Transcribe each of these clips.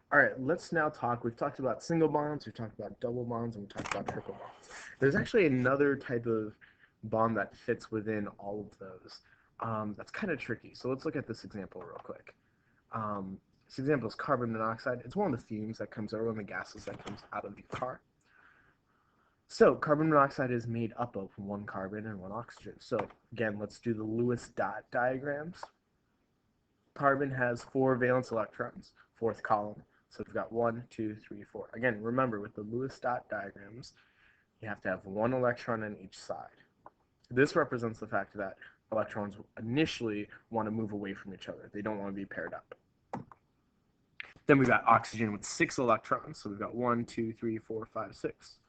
All right, let's now talk. We've talked about single bonds, we've talked about double bonds, and we've talked about triple bonds. There's actually another type of bond that fits within all of those. That's kind of tricky. So let's look at this example real quick. This example is carbon monoxide. It's one of the fumes that comes out, one of the gases that comes out of the car. So carbon monoxide is made up of one carbon and one oxygen. So again, let's do the Lewis dot diagrams. Carbon has 4 valence electrons, fourth column. So we've got 1, 2, 3, 4. Again, remember with the Lewis dot diagrams, you have to have 1 electron on each side. This represents the fact that electrons initially want to move away from each other. They don't want to be paired up. Then we've got oxygen with 6 electrons. So we've got 1, 2, 3, 4, 5, 6.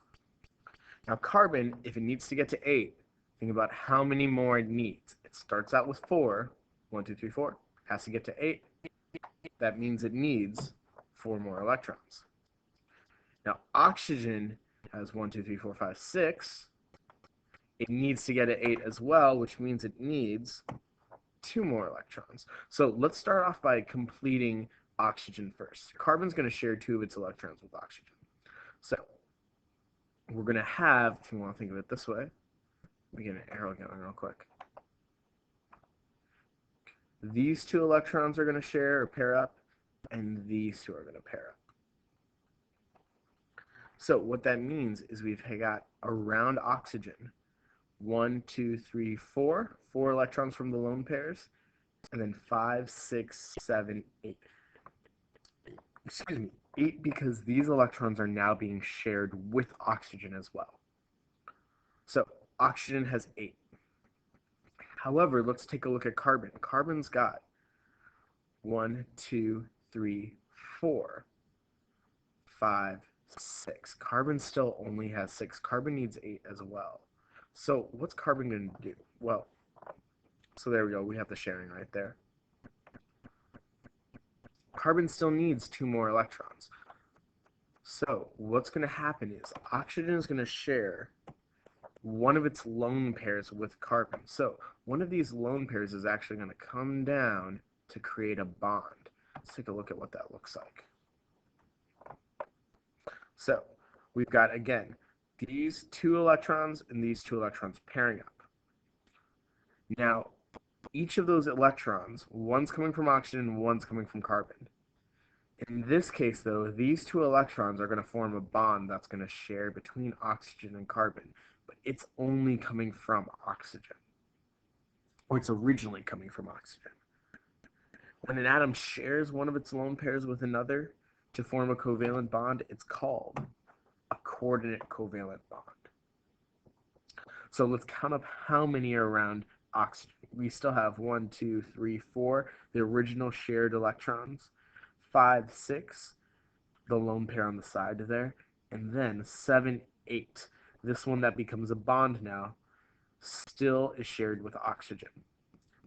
Now carbon, if it needs to get to 8, think about how many more it needs. It starts out with 4, 1, 2, 3, 4. Has to get to 8. That means it needs 4 more electrons. Now oxygen has 1, 2, 3, 4, 5, 6. It needs to get to 8 as well, which means it needs 2 more electrons. So let's start off by completing oxygen first. Carbon's going to share 2 of its electrons with oxygen. So we're going to have, if you want to think of it this way, let me get an arrow going real quick. These 2 electrons are going to share or pair up, and these 2 are going to pair up. So what that means is we've got around oxygen 1, 2, 3, 4, 4 electrons from the lone pairs, and then 5, 6, 7, 8. Excuse me, 8 because these electrons are now being shared with oxygen as well. So oxygen has 8. However, let's take a look at carbon. Carbon's got 1, 2, 3, 4, 5, 6. Carbon still only has 6. Carbon needs 8 as well. So what's carbon going to do? Well, so there we go. We have the sharing right there. Carbon still needs 2 more electrons. So what's going to happen is oxygen is going to share one of its lone pairs with carbon. So one of these lone pairs is actually going to come down to create a bond. Let's take a look at what that looks like. So we've got, again, these 2 electrons and these 2 electrons pairing up. Now, each of those electrons, one's coming from oxygen, one's coming from carbon. In this case, though, these 2 electrons are going to form a bond that's going to share between oxygen and carbon, but it's only coming from oxygen, or it's originally coming from oxygen. When an atom shares one of its lone pairs with another to form a covalent bond, it's called a coordinate covalent bond. So let's count up how many are around oxygen. We still have 1, 2, 3, 4, the original shared electrons, 5, 6, the lone pair on the side there, and then 7, 8. This one that becomes a bond now still is shared with oxygen.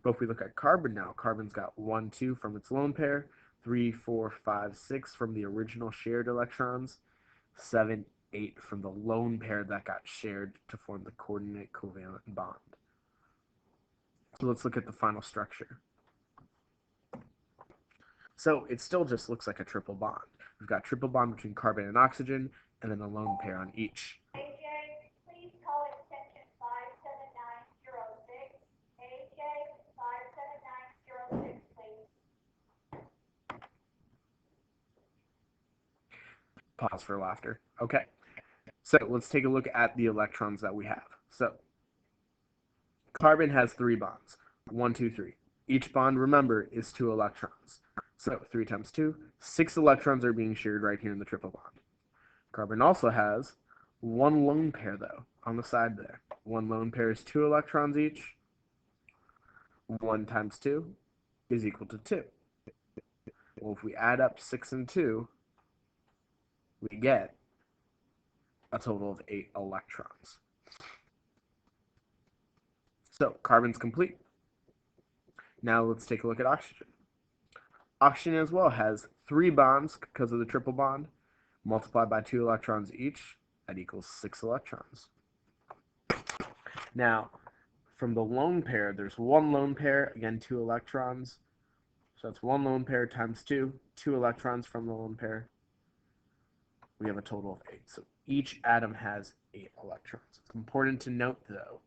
But if we look at carbon now, carbon's got 1, 2 from its lone pair, 3, 4, 5, 6 from the original shared electrons, 7, 8 from the lone pair that got shared to form the coordinate covalent bond. So let's look at the final structure. So it still just looks like a triple bond. We've got triple bond between carbon and oxygen, and then a lone pair on each. AJ, please call extension 57906. AJ, 57906, please. Pause for laughter. Okay. So let's take a look at the electrons that we have. So carbon has 3 bonds. 1, 2, 3. Each bond, remember, is 2 electrons. So 3 times 2, 6 electrons are being shared right here in the triple bond. Carbon also has 1 lone pair, though, on the side there. 1 lone pair is 2 electrons each. 1 times 2 is equal to 2. Well, if we add up 6 and 2, we get a total of 8 electrons. So carbon's complete. Now let's take a look at oxygen. Oxygen as well has 3 bonds because of the triple bond, multiplied by 2 electrons each, that equals 6 electrons. Now, from the lone pair, there's 1 lone pair, again 2 electrons. So that's one lone pair times two electrons from the lone pair. We have a total of 8. So each atom has 8 electrons. It's important to note, though,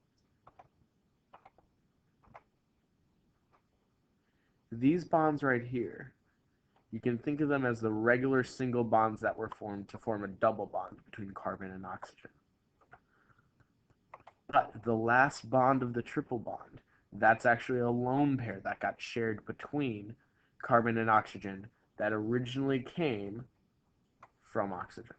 these bonds right here, you can think of them as the regular single bonds that were formed to form a double bond between carbon and oxygen. But the last bond of the triple bond, that's actually a lone pair that got shared between carbon and oxygen that originally came from oxygen.